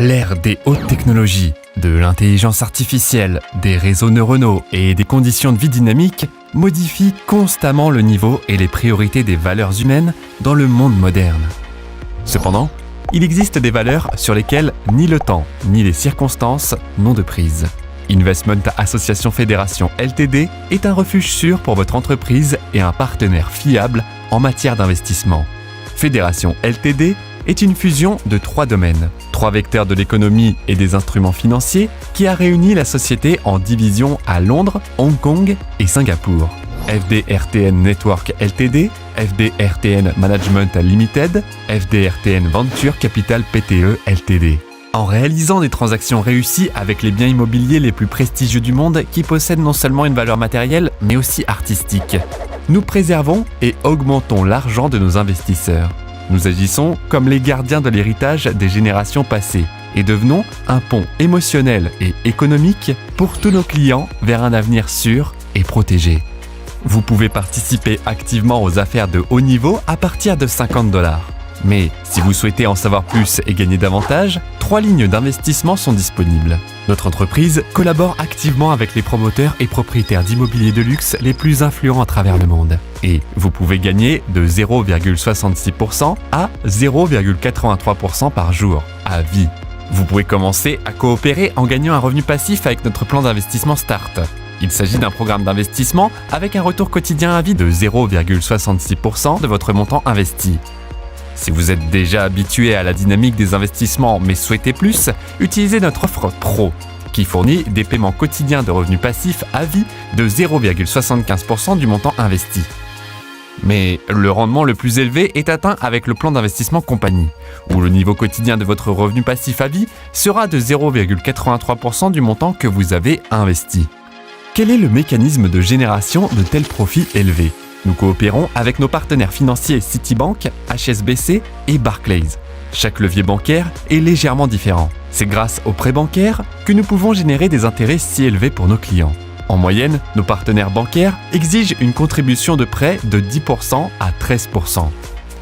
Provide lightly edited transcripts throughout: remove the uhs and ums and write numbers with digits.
L'ère des hautes technologies, de l'intelligence artificielle, des réseaux neuronaux et des conditions de vie dynamiques modifie constamment le niveau et les priorités des valeurs humaines dans le monde moderne. Cependant, il existe des valeurs sur lesquelles ni le temps ni les circonstances n'ont de prise. Investment Association Fédération Ltd est un refuge sûr pour votre entreprise et un partenaire fiable en matière d'investissement. Fédération Ltd est une fusion de 3 domaines, 3 vecteurs de l'économie et des instruments financiers qui a réuni la société en divisions à Londres, Hong Kong et Singapour. FDRTN Network Ltd, FDRTN Management Limited, FDRTN Venture Capital Pte Ltd. En réalisant des transactions réussies avec les biens immobiliers les plus prestigieux du monde qui possèdent non seulement une valeur matérielle mais aussi artistique, nous préservons et augmentons l'argent de nos investisseurs. Nous agissons comme les gardiens de l'héritage des générations passées et devenons un pont émotionnel et économique pour tous nos clients vers un avenir sûr et protégé. Vous pouvez participer activement aux affaires de haut niveau à partir de $50. Mais si vous souhaitez en savoir plus et gagner davantage, 3 lignes d'investissement sont disponibles. Notre entreprise collabore activement avec les promoteurs et propriétaires d'immobilier de luxe les plus influents à travers le monde. Et vous pouvez gagner de 0,66% à 0,83% par jour, à vie. Vous pouvez commencer à coopérer en gagnant un revenu passif avec notre plan d'investissement Start. Il s'agit d'un programme d'investissement avec un retour quotidien à vie de 0,66% de votre montant investi. Si vous êtes déjà habitué à la dynamique des investissements mais souhaitez plus, utilisez notre offre Pro qui fournit des paiements quotidiens de revenus passifs à vie de 0,75% du montant investi. Mais le rendement le plus élevé est atteint avec le plan d'investissement Compagnie, où le niveau quotidien de votre revenu passif à vie sera de 0,83% du montant que vous avez investi. Quel est le mécanisme de génération de tels profits élevés ? Nous coopérons avec nos partenaires financiers Citibank, HSBC et Barclays. Chaque levier bancaire est légèrement différent. C'est grâce aux prêts bancaires que nous pouvons générer des intérêts si élevés pour nos clients. En moyenne, nos partenaires bancaires exigent une contribution de prêt de 10% à 13%.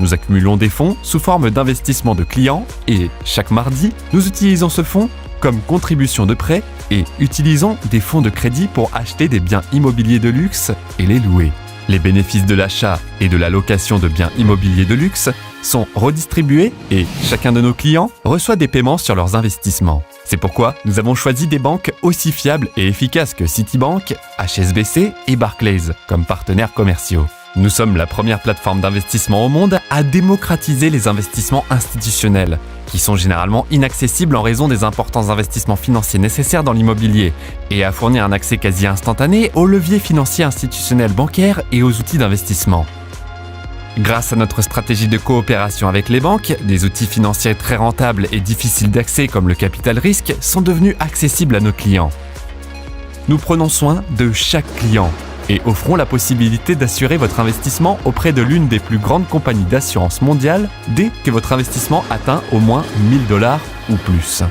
Nous accumulons des fonds sous forme d'investissement de clients et, chaque mardi, nous utilisons ce fonds comme contribution de prêt et utilisons des fonds de crédit pour acheter des biens immobiliers de luxe et les louer. Les bénéfices de l'achat et de la location de biens immobiliers de luxe sont redistribués et chacun de nos clients reçoit des paiements sur leurs investissements. C'est pourquoi nous avons choisi des banques aussi fiables et efficaces que Citibank, HSBC et Barclays comme partenaires commerciaux. Nous sommes la première plateforme d'investissement au monde à démocratiser les investissements institutionnels, qui sont généralement inaccessibles en raison des importants investissements financiers nécessaires dans l'immobilier, et à fournir un accès quasi instantané aux leviers financiers institutionnels bancaires et aux outils d'investissement. Grâce à notre stratégie de coopération avec les banques, des outils financiers très rentables et difficiles d'accès comme le capital risque sont devenus accessibles à nos clients. Nous prenons soin de chaque client et offrons la possibilité d'assurer votre investissement auprès de l'une des plus grandes compagnies d'assurance mondiale dès que votre investissement atteint au moins $1000 ou plus.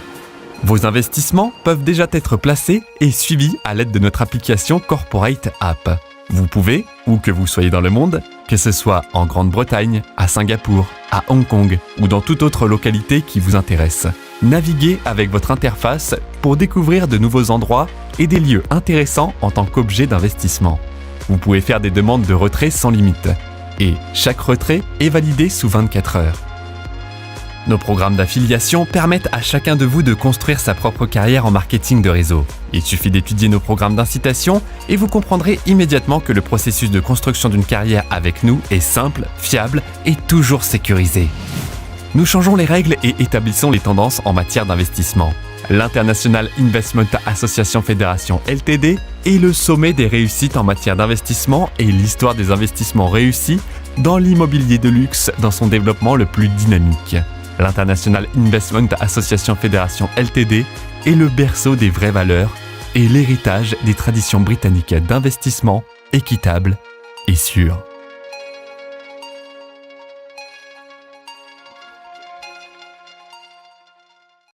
Vos investissements peuvent déjà être placés et suivis à l'aide de notre application Corporate App. Vous pouvez, où que vous soyez dans le monde, que ce soit en Grande-Bretagne, à Singapour, à Hong Kong ou dans toute autre localité qui vous intéresse, naviguez avec votre interface pour découvrir de nouveaux endroits et des lieux intéressants en tant qu'objet d'investissement. Vous pouvez faire des demandes de retrait sans limite et chaque retrait est validé sous 24 heures. Nos programmes d'affiliation permettent à chacun de vous de construire sa propre carrière en marketing de réseau. Il suffit d'étudier nos programmes d'incitation et vous comprendrez immédiatement que le processus de construction d'une carrière avec nous est simple, fiable et toujours sécurisé. Nous changeons les règles et établissons les tendances en matière d'investissement. L'International Investment Association Fédération Ltd est le sommet des réussites en matière d'investissement et l'histoire des investissements réussis dans l'immobilier de luxe dans son développement le plus dynamique. L'International Investment Association Fédération Ltd est le berceau des vraies valeurs et l'héritage des traditions britanniques d'investissement équitable et sûr.